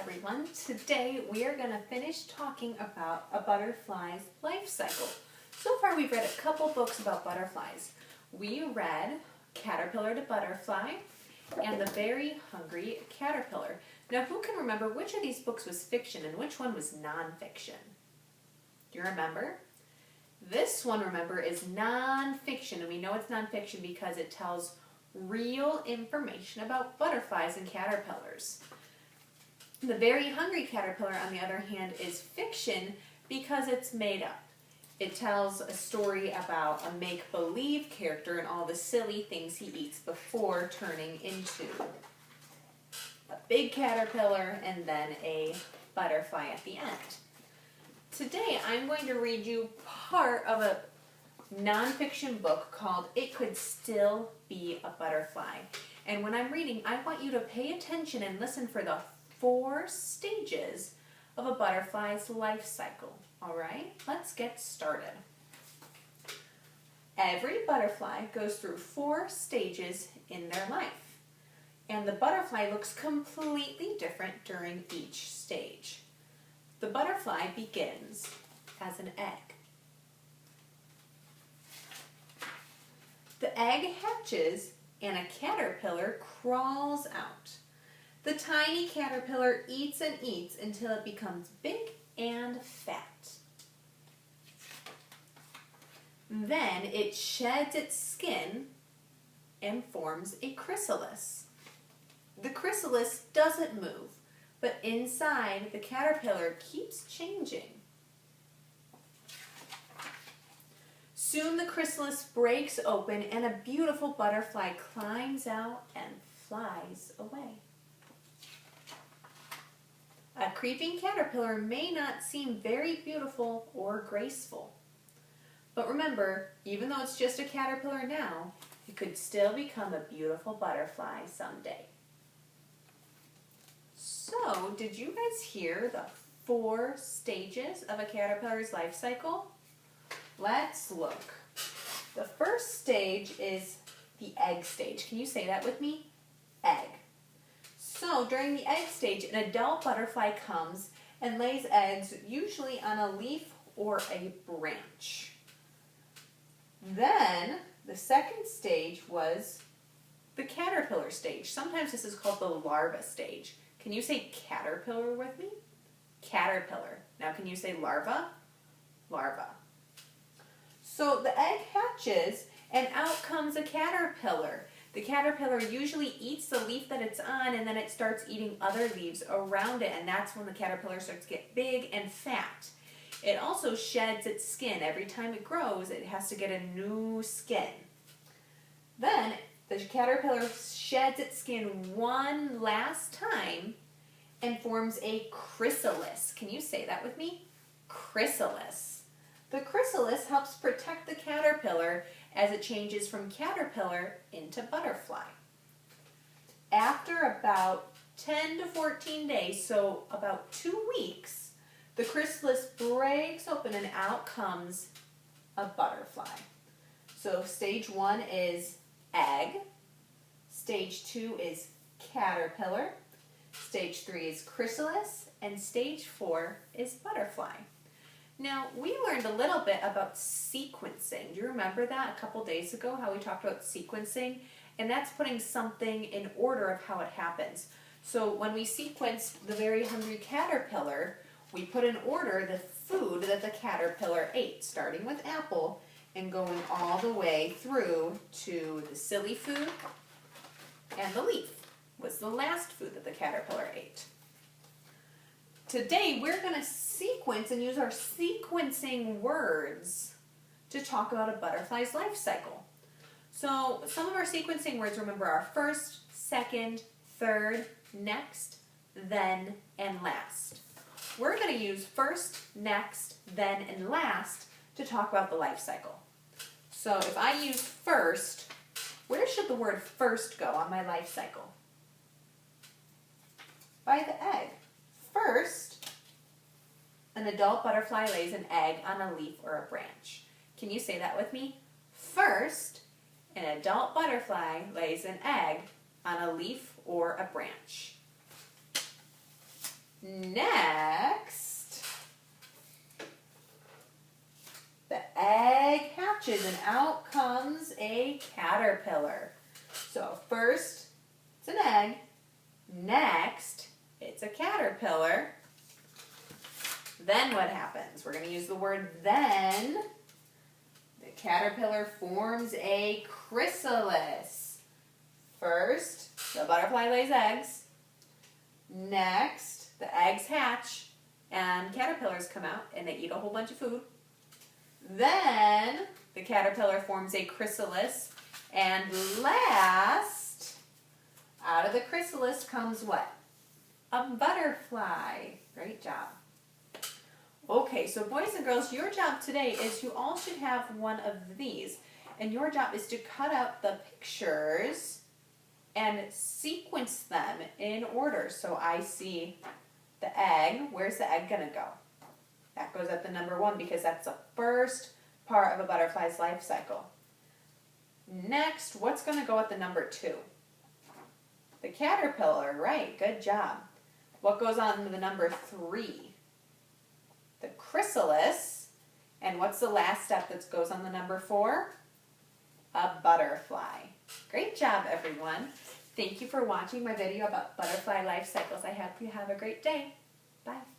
everyone. Today we are going to finish talking about a butterfly's life cycle. So far we've read a couple books about butterflies. We read Caterpillar to Butterfly and The Very Hungry Caterpillar. Now who can remember which of these books was fiction and which one was nonfiction? Do you remember? This one, remember, is nonfiction, and we know it's nonfiction because it tells real information about butterflies and caterpillars. The Very Hungry Caterpillar, on the other hand, is fiction because it's made up. It tells a story about a make-believe character and all the silly things he eats before turning into a big caterpillar and then a butterfly at the end. Today I'm going to read you part of a nonfiction book called It Could Still Be a Butterfly. And when I'm reading, I want you to pay attention and listen for the 4 stages of a butterfly's life cycle. All right, let's get started. Every butterfly goes through 4 stages in their life, and the butterfly looks completely different during each stage. The butterfly begins as an egg. The egg hatches and a caterpillar crawls out. The tiny caterpillar eats and eats until it becomes big and fat. Then it sheds its skin and forms a chrysalis. The chrysalis doesn't move, but inside the caterpillar keeps changing. Soon the chrysalis breaks open and a beautiful butterfly climbs out and flies away. A creeping caterpillar may not seem very beautiful or graceful. But remember, even though it's just a caterpillar now, it could still become a beautiful butterfly someday. So, did you guys hear the 4 stages of a caterpillar's life cycle? Let's look. The first stage is the egg stage. Can you say that with me? Egg. So during the egg stage, an adult butterfly comes and lays eggs usually on a leaf or a branch. Then the second stage was the caterpillar stage. Sometimes this is called the larva stage. Can you say caterpillar with me? Caterpillar. Now can you say larva? Larva. So the egg hatches and out comes a caterpillar. The caterpillar usually eats the leaf that it's on and then it starts eating other leaves around it, and that's when the caterpillar starts to get big and fat. It also sheds its skin. Every time it grows, it has to get a new skin. Then the caterpillar sheds its skin one last time and forms a chrysalis. Can you say that with me? Chrysalis. The chrysalis helps protect the caterpillar as it changes from caterpillar into butterfly. After about 10 to 14 days, so about 2 weeks, the chrysalis breaks open and out comes a butterfly. So stage 1 is egg, stage 2 is caterpillar, stage 3 is chrysalis, and stage 4 is butterfly. Now, we learned a little bit about sequencing. Do you remember that a couple days ago, how we talked about sequencing? And that's putting something in order of how it happens. So when we sequence the Very Hungry Caterpillar, we put in order the food that the caterpillar ate, starting with apple and going all the way through to the silly food, and the leaf was the last food that the caterpillar ate. Today we're going to sequence and use our sequencing words to talk about a butterfly's life cycle. So some of our sequencing words, remember, are first, second, third, next, then, and last. We're going to use first, next, then, and last to talk about the life cycle. So if I use first, where should the word first go on my life cycle? By the egg. First, an adult butterfly lays an egg on a leaf or a branch. Can you say that with me? First, an adult butterfly lays an egg on a leaf or a branch. Next, the egg hatches and out comes a caterpillar. So first, it's an egg. Next, it's a caterpillar. Then what happens? We're going to use the word then. The caterpillar forms a chrysalis. First, the butterfly lays eggs. Next, the eggs hatch and caterpillars come out and they eat a whole bunch of food. Then the caterpillar forms a chrysalis, and last, out of the chrysalis comes what? A butterfly. Great job. Okay, so boys and girls, your job today is you all should have one of these, and your job is to cut out the pictures and sequence them in order. So I see the egg. Where's the egg gonna go? That goes at the number 1 because that's the first part of a butterfly's life cycle. Next, what's gonna go at the number 2? The caterpillar, right, good job. What goes on to the number 3? The chrysalis. And what's the last step that goes on the number 4? A butterfly. Great job, everyone. Thank you for watching my video about butterfly life cycles. I hope you have a great day. Bye.